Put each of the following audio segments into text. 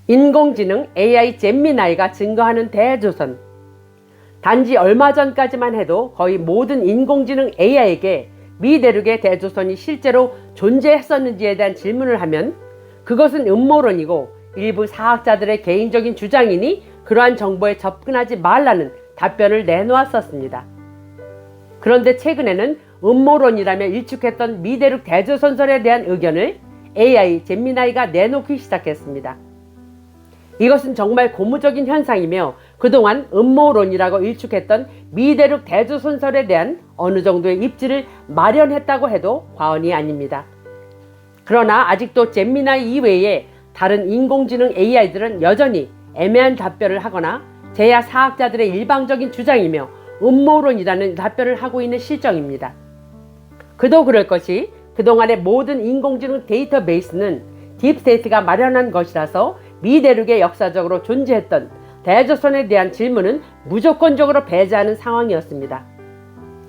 인공지능 AI 잼미나이가 증거하는 대조선. 단지 얼마 전까지만 해도 거의 모든 인공지능 AI에게 미 대륙의 대조선이 실제로 존재했었는지에 대한 질문을 하면 그것은 음모론이고 일부 사학자들의 개인적인 주장이니 그러한 정보에 접근하지 말라는 답변을 내놓았었습니다. 그런데 최근에는 음모론이라며 일축했던 미 대륙 대조선설에 대한 의견을 AI 잼미나이가 내놓기 시작했습니다. 이것은 정말 고무적인 현상이며 그동안 음모론이라고 일축했던 미 대륙 대조선설에 대한 어느 정도의 입지를 마련했다고 해도 과언이 아닙니다. 그러나 아직도 잼미나이 이외에 다른 인공지능 AI들은 여전히 애매한 답변을 하거나 제야 사학자들의 일방적인 주장이며 음모론이라는 답변을 하고 있는 실정입니다. 그도 그럴 것이 그동안의 모든 인공지능 데이터베이스는 딥스테이트가 마련한 것이라서 미 대륙에 역사적으로 존재했던 대조선에 대한 질문은 무조건적으로 배제하는 상황이었습니다.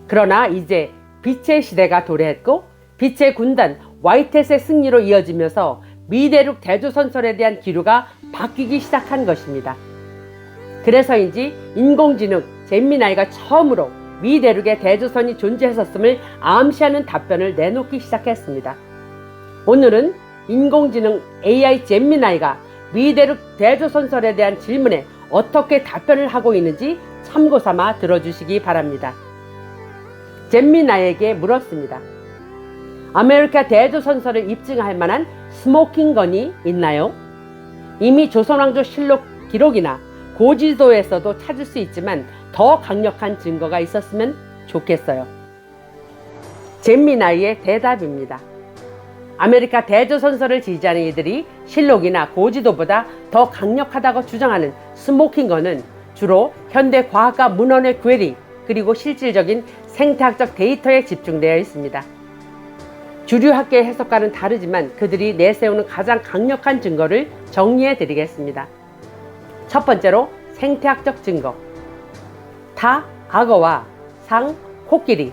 그러나 이제 빛의 시대가 도래했고 빛의 군단 와이텟의 승리로 이어지면서 미 대륙 대조선설에 대한 기류가 바뀌기 시작한 것입니다. 그래서인지 인공지능 잼미나이가 처음으로 미 대륙에 대조선이 존재했었음을 암시하는 답변을 내놓기 시작했습니다. 오늘은 인공지능 AI 잼미나이가 미 대륙 대조선설에 대한 질문에 어떻게 답변을 하고 있는지 참고삼아 들어주시기 바랍니다. 잼미나이에게 물었습니다. 아메리카 대조선설을 입증할 만한 스모킹 건이 있나요? 이미 조선왕조 실록 기록이나 고지도에서도 찾을 수 있지만 더 강력한 증거가 있었으면 좋겠어요. 잼미나이의 대답입니다. 아메리카 대조선설을 지지하는 이들이 실록이나 고지도보다 더 강력하다고 주장하는 스모킹건은 주로 현대 과학과 문헌의 궤리 그리고 실질적인 생태학적 데이터에 집중되어 있습니다. 주류 학계의 해석과는 다르지만 그들이 내세우는 가장 강력한 증거를 정리해 드리겠습니다. 첫 번째로 생태학적 증거. 타, 악어와 상, 코끼리.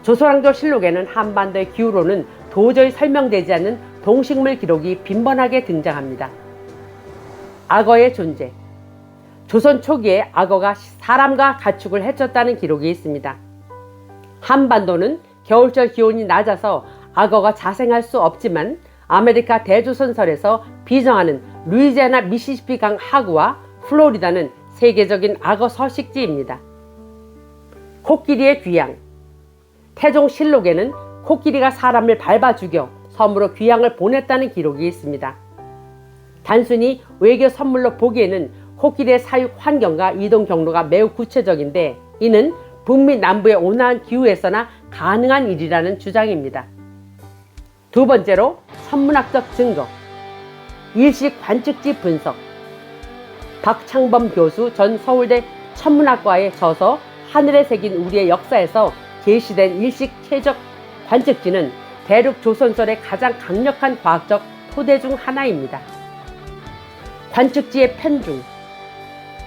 조선왕조 실록에는 한반도의 기후로는 도저히 설명되지 않는 동식물 기록이 빈번하게 등장합니다. 악어의 존재. 조선 초기에 악어가 사람과 가축을 해쳤다는 기록이 있습니다. 한반도는 겨울철 기온이 낮아서 악어가 자생할 수 없지만 아메리카 대조선설에서 비정하는 루이지애나 미시시피 강 하구와 플로리다는 세계적인 악어 서식지입니다. 코끼리의 귀양. 태종실록에는 코끼리가 사람을 밟아 죽여 섬으로 귀양을 보냈다는 기록이 있습니다. 단순히 외교 선물로 보기에는 코끼리의 사육 환경과 이동 경로가 매우 구체적인데 이는 북미 남부의 온화한 기후에서나 가능한 일이라는 주장입니다. 두 번째로 천문학적 증거. 일식 관측지 분석. 박창범 교수 전 서울대 천문학과의 저서 하늘에 새긴 우리의 역사에서 제시된 일식 최적 관측지는 대륙 조선설의 가장 강력한 과학적 토대 중 하나입니다. 관측지의 편중.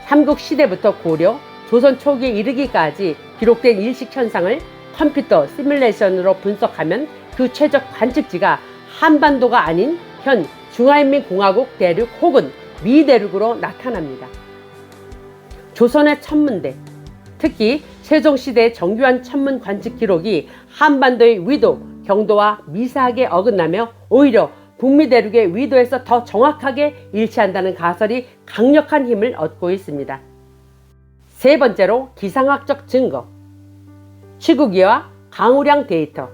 삼국시대부터 고려, 조선 초기에 이르기까지 기록된 일식 현상을 컴퓨터 시뮬레이션으로 분석하면 그 최적 관측지가 한반도가 아닌 현 중화인민공화국 대륙 혹은 미 대륙으로 나타납니다. 조선의 천문대, 특히 세종시대의 정교한 천문 관측 기록이 한반도의 위도, 경도와 미세하게 어긋나며 오히려 북미 대륙의 위도에서 더 정확하게 일치한다는 가설이 강력한 힘을 얻고 있습니다. 세 번째로 기상학적 증거. 추구기와 강우량 데이터.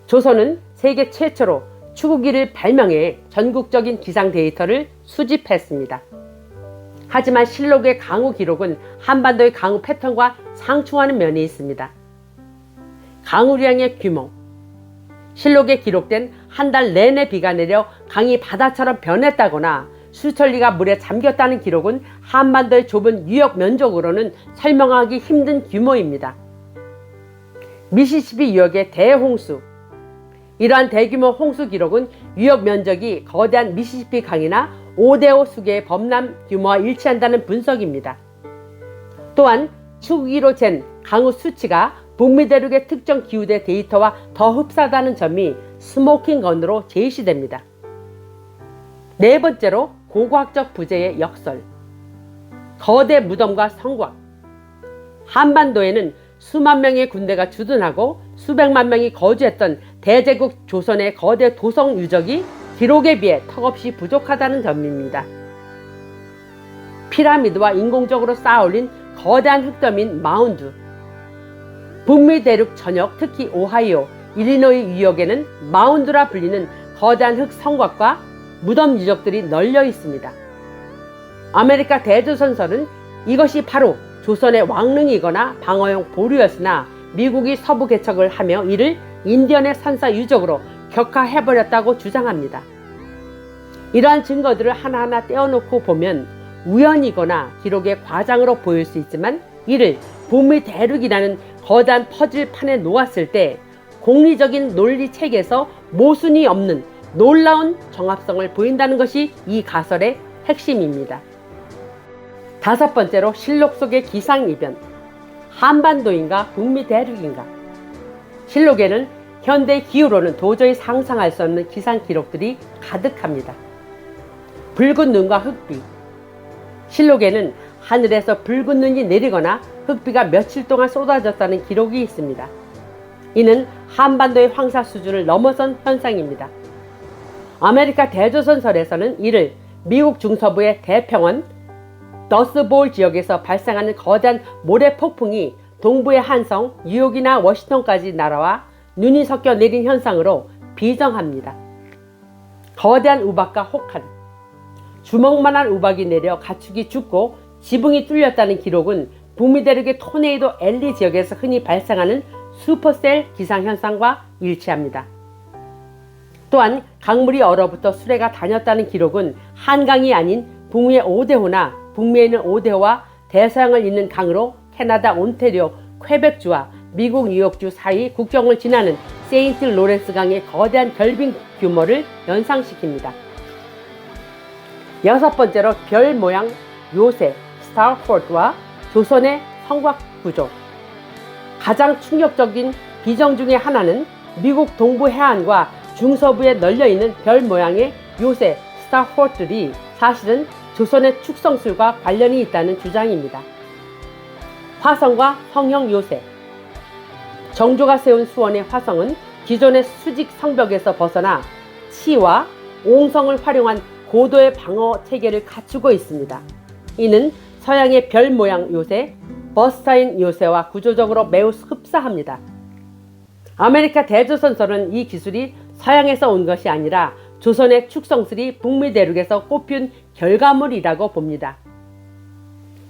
조선은 세계 최초로 추구기를 발명해 전국적인 기상 데이터를 수집했습니다. 하지만 실록의 강우 기록은 한반도의 강우 패턴과 상충하는 면이 있습니다. 강우량의 규모. 실록에 기록된 한 달 내내 비가 내려 강이 바다처럼 변했다거나 수천리가 물에 잠겼다는 기록은 한반도의 좁은 유역 면적으로는 설명하기 힘든 규모입니다. 미시시피 유역의 대홍수. 이러한 대규모 홍수 기록은 유역 면적이 거대한 미시시피 강이나 5대5 수계의 범람 규모와 일치한다는 분석입니다. 또한 추구기로 잰 강우 수치가 북미 대륙의 특정 기후대 데이터와 더 흡사하다는 점이 스모킹건으로 제시됩니다. 네 번째로 고고학적 부재의 역설, 거대 무덤과 성곽. 한반도에는 수만 명의 군대가 주둔하고 수백만 명이 거주했던 대제국 조선의 거대 도성 유적이 기록에 비해 턱없이 부족하다는 점입니다. 피라미드와 인공적으로 쌓아올린 거대한 흙더미인 마운드, 북미 대륙 전역, 특히 오하이오, 일리노이 유역에는 마운드라 불리는 거대한 흙 성곽과 무덤 유적들이 널려 있습니다. 아메리카 대조선설은 이것이 바로 조선의 왕릉이거나 방어용 보루였으나 미국이 서부 개척을 하며 이를 인디언의 선사 유적으로 격화해버렸다고 주장합니다. 이러한 증거들을 하나하나 떼어놓고 보면 우연이거나 기록의 과장으로 보일 수 있지만 이를 북미 대륙이라는 거대한 퍼즐판에 놓았을 때 공리적인 논리 체계에서 모순이 없는 놀라운 정합성을 보인다는 것이 이 가설의 핵심입니다. 다섯 번째로 실록 속의 기상이변. 한반도인가 북미 대륙인가? 실록에는 현대 기후로는 도저히 상상할 수 없는 기상 기록들이 가득합니다. 붉은 눈과 흑비. 실록에는 하늘에서 붉은 눈이 내리거나 흑비가 며칠 동안 쏟아졌다는 기록이 있습니다. 이는 한반도의 황사 수준을 넘어선 현상입니다. 아메리카 대조선설에서는 이를 미국 중서부의 대평원 더스볼 지역에서 발생하는 거대한 모래 폭풍이 동부의 한성, 뉴욕이나 워싱턴까지 날아와 눈이 섞여 내린 현상으로 비정합니다. 거대한 우박과 혹한, 주먹만한 우박이 내려 가축이 죽고 지붕이 뚫렸다는 기록은 북미 대륙의 토네이도 엘리 지역에서 흔히 발생하는 슈퍼셀 기상현상과 일치합니다. 또한 강물이 얼어붙어 수레가 다녔다는 기록은 한강이 아닌 북미의 오데호나 북미에 있는 오데호와 대서양을 잇는 강으로 캐나다 온태리오 퀘벡주와 미국 뉴욕주 사이 국경을 지나는 세인트 로렌스 강의 거대한 결빙 규모를 연상시킵니다. 여섯 번째로 별 모양 요새 스타포트와 조선의 성곽 구조. 가장 충격적인 비정 중의 하나는 미국 동부 해안과 중서부에 널려있는 별 모양의 요새 스타포트들이 사실은 조선의 축성술과 관련이 있다는 주장입니다. 화성과 성형 요새. 정조가 세운 수원의 화성은 기존의 수직 성벽에서 벗어나 치와 옹성을 활용한 고도의 방어 체계를 갖추고 있습니다. 이는 서양의 별 모양 요새, 버스타인 요새와 구조적으로 매우 흡사합니다. 아메리카 대조선설은 이 기술이 서양에서 온 것이 아니라 조선의 축성술이 북미 대륙에서 꽃피운 결과물이라고 봅니다.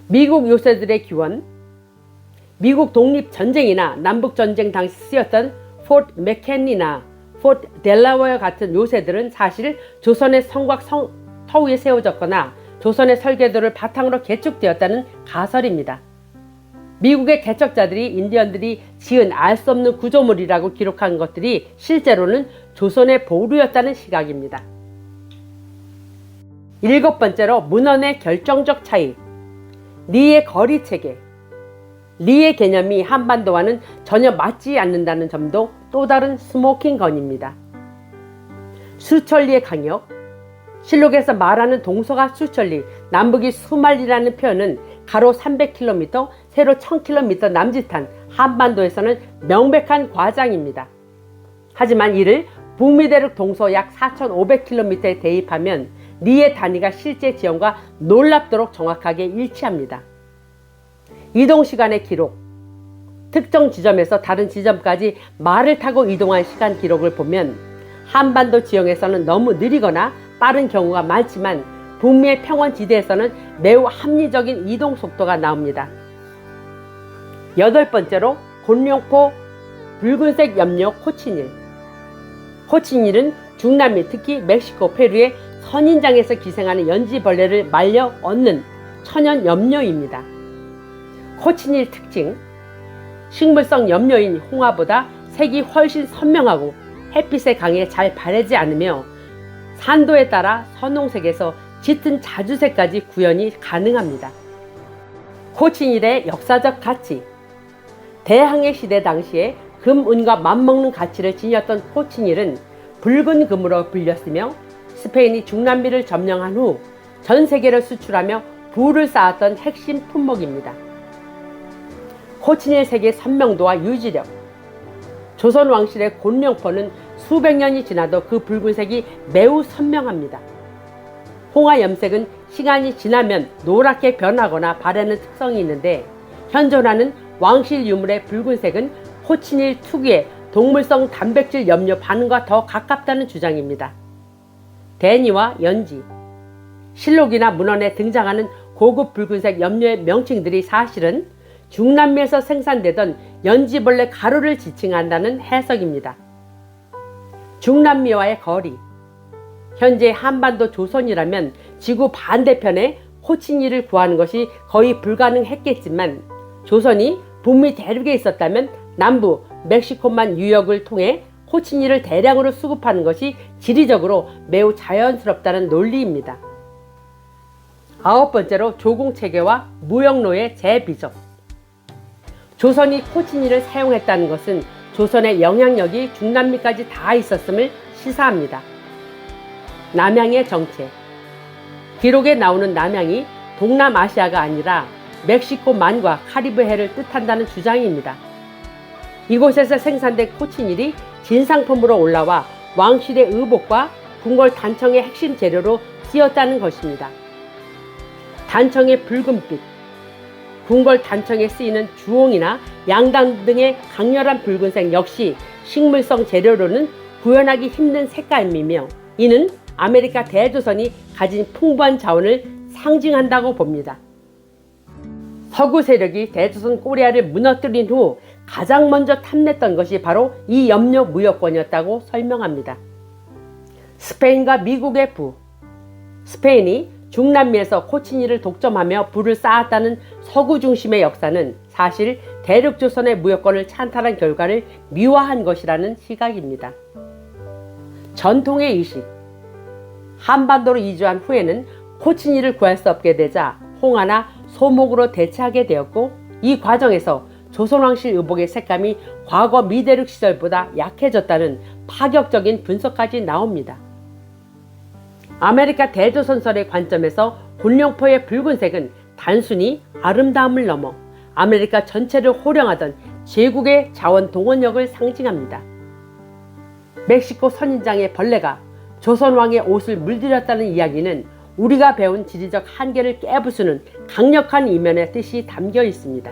미국 요새들의 기원. 미국 독립전쟁이나 남북전쟁 당시 쓰였던 포트 맥켄리나 포트 델라웨어 같은 요새들은 사실 조선의 성곽 터위에 세워졌거나 조선의 설계도를 바탕으로 개축되었다는 가설입니다. 미국의 개척자들이 인디언들이 지은 알 수 없는 구조물이라고 기록한 것들이 실제로는 조선의 보루였다는 시각입니다. 일곱 번째로 문헌의 결정적 차이. 리의 거리 체계. 리의 개념이 한반도와는 전혀 맞지 않는다는 점도 또 다른 스모킹 건입니다. 수천리의 강역. 실록에서 말하는 동서가 수천리, 남북이 수만리라는 표현은 가로 300km, 세로 1000km 남짓한 한반도에서는 명백한 과장입니다. 하지만 이를 북미 대륙 동서 약 4500km에 대입하면 리의 단위가 실제 지형과 놀랍도록 정확하게 일치합니다. 이동시간의 기록. 특정 지점에서 다른 지점까지 말을 타고 이동한 시간 기록을 보면 한반도 지형에서는 너무 느리거나 빠른 경우가 많지만 북미의 평원지대에서는 매우 합리적인 이동 속도가 나옵니다. 여덟 번째로 곤룡포 붉은색 염료 코치닐. 코치닐은 중남미 특히 멕시코, 페루의 선인장에서 기생하는 연지벌레를 말려 얻는 천연 염료입니다. 코치닐 특징. 식물성 염료인 홍화보다 색이 훨씬 선명하고 햇빛에 강해 잘 바래지 않으며 산도에 따라 선홍색에서 짙은 자주색까지 구현이 가능합니다. 코치닐의 역사적 가치. 대항해 시대 당시에 금, 은과 맞먹는 가치를 지녔던 코치닐은 붉은 금으로 불렸으며 스페인이 중남미를 점령한 후 전 세계를 수출하며 부를 쌓았던 핵심 품목입니다. 코치닐 색의 선명도와 유지력. 조선 왕실의 곤룡포는 수백 년이 지나도 그 붉은색이 매우 선명합니다. 홍화 염색은 시간이 지나면 노랗게 변하거나 바래는 특성이 있는데, 현존하는 왕실 유물의 붉은색은 코치닐 특유의 동물성 단백질 염료 반응과 더 가깝다는 주장입니다. 대니와 연지. 실록이나 문헌에 등장하는 고급 붉은색 염료의 명칭들이 사실은 중남미에서 생산되던 연지벌레 가루를 지칭한다는 해석입니다. 중남미와의 거리. 현재 한반도 조선이라면 지구 반대편에 코치닐을 구하는 것이 거의 불가능했겠지만, 조선이 북미 대륙에 있었다면 남부 멕시코만 유역을 통해 코치닐을 대량으로 수급하는 것이 지리적으로 매우 자연스럽다는 논리입니다. 9번째로 조공체계와 무역로의 재비적. 조선이 코치닐을 사용했다는 것은 조선의 영향력이 중남미까지 다 있었음을 시사합니다. 남양의 정체. 기록에 나오는 남양이 동남아시아가 아니라 멕시코만과 카리브해를 뜻한다는 주장입니다. 이곳에서 생산된 코치닐이 진상품으로 올라와 왕실의 의복과 궁궐 단청의 핵심 재료로 쓰였다는 것입니다. 단청의 붉은빛. 궁궐 단청에 쓰이는 주홍이나 양당 등의 강렬한 붉은색 역시 식물성 재료로는 구현하기 힘든 색감이며, 이는 아메리카 대조선이 가진 풍부한 자원을 상징한다고 봅니다. 서구 세력이 대조선 코리아를 무너뜨린 후 가장 먼저 탐냈던 것이 바로 이 염료 무역권이었다고 설명합니다. 스페인과 미국의 부. 스페인이 중남미에서 코치닐을 독점하며 부를 쌓았다는 서구 중심의 역사는 사실 대륙조선의 무역권을 찬탈한 결과를 미화한 것이라는 시각입니다. 전통의 이식. 한반도로 이주한 후에는 코치닐을 구할 수 없게 되자 홍화나 소목으로 대체하게 되었고, 이 과정에서 조선왕실 의복의 색감이 과거 미대륙 시절보다 약해졌다는 파격적인 분석까지 나옵니다. 아메리카 대조선설의 관점에서 곤룡포의 붉은색은 단순히 아름다움을 넘어 아메리카 전체를 호령하던 제국의 자원 동원력을 상징합니다. 멕시코 선인장의 벌레가 조선왕의 옷을 물들였다는 이야기는 우리가 배운 지리적 한계를 깨부수는 강력한 이면의 뜻이 담겨 있습니다.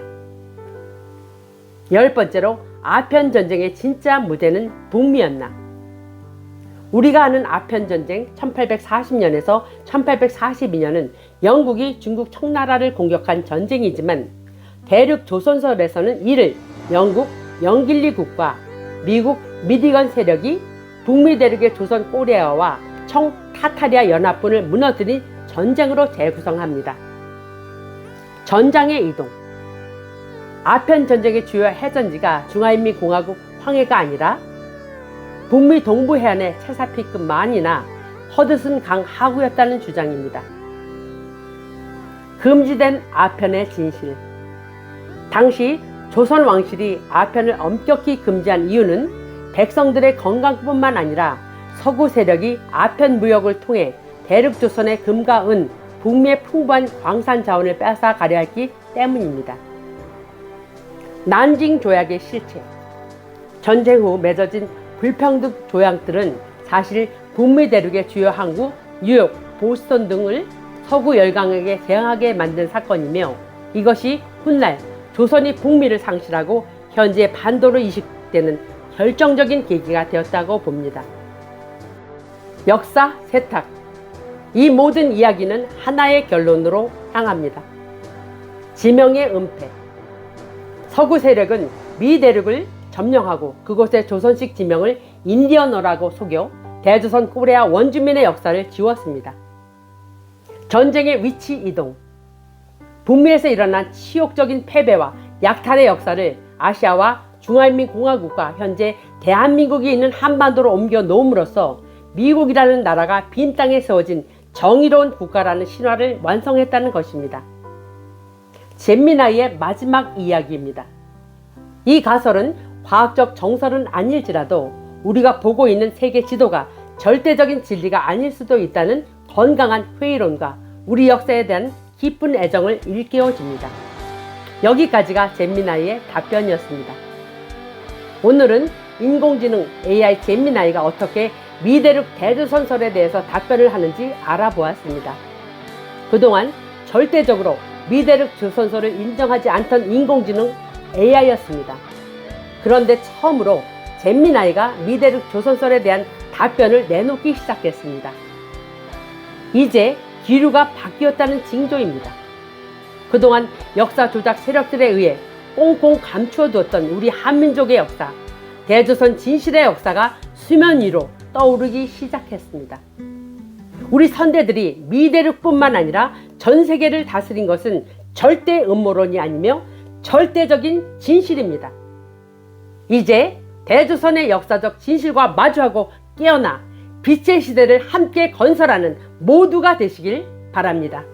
10번째로 아편전쟁의 진짜 무대는 북미였나. 우리가 아는 아편전쟁 1840년에서 1842년은 영국이 중국 청나라를 공격한 전쟁이지만, 대륙 조선설에서는 이를 영국 영길리국과 미국 미디건 세력이 북미 대륙의 조선 코리아와 청타타리아 연합군을 무너뜨린 전쟁으로 재구성합니다. 전장의 이동. 아편 전쟁의 주요 해전지가 중화인민공화국 황해가 아니라 북미 동부 해안의 체사피크만이나 허드슨 강 하구였다는 주장입니다. 금지된 아편의 진실. 당시 조선 왕실이 아편을 엄격히 금지한 이유는 백성들의 건강뿐만 아니라 서구 세력이 아편 무역을 통해 대륙 조선의 금과 은, 북미의 풍부한 광산 자원을 뺏어 가려 했기 때문입니다. 난징 조약의 실체. 전쟁 후 맺어진 불평등 조약들은 사실 북미 대륙의 주요 항구 뉴욕, 보스턴 등을 서구 열강에게 대항하게 만든 사건이며, 이것이 훗날 조선이 북미를 상실하고 현재 반도로 이식되는 결정적인 계기가 되었다고 봅니다. 역사 세탁. 이 모든 이야기는 하나의 결론으로 향합니다. 지명의 은폐. 서구 세력은 미 대륙을 점령하고 그곳의 조선식 지명을 인디언어라고 속여 대조선 코리아 원주민의 역사를 지웠습니다. 전쟁의 위치 이동. 북미에서 일어난 치욕적인 패배와 약탈의 역사를 아시아와 중화인민공화국과 현재 대한민국이 있는 한반도로 옮겨 놓음으로써 미국이라는 나라가 빈 땅에 세워진 정의로운 국가라는 신화를 완성했다는 것입니다. 잼미나이의 마지막 이야기입니다. 이 가설은 과학적 정설은 아닐지라도 우리가 보고 있는 세계 지도가 절대적인 진리가 아닐 수도 있다는 건강한 회의론과 우리 역사에 대한 깊은 애정을 일깨워줍니다. 여기까지가 잼미나이의 답변이었습니다. 오늘은 인공지능 AI 잼미나이가 어떻게 미대륙 대조선설에 대해서 답변을 하는지 알아보았습니다. 그동안 절대적으로 미대륙 조선설을 인정하지 않던 인공지능 AI였습니다. 그런데 처음으로 잼미나이가 미대륙 조선설에 대한 답변을 내놓기 시작했습니다. 이제 기류가 바뀌었다는 징조입니다. 그동안 역사 조작 세력들에 의해 꽁꽁 감추어두었던 우리 한민족의 역사, 대조선 진실의 역사가 수면 위로 떠오르기 시작했습니다. 우리 선대들이 미대륙뿐만 아니라 전 세계를 다스린 것은 절대 음모론이 아니며 절대적인 진실입니다. 이제 대조선의 역사적 진실과 마주하고 깨어나 빛의 시대를 함께 건설하는 모두가 되시길 바랍니다.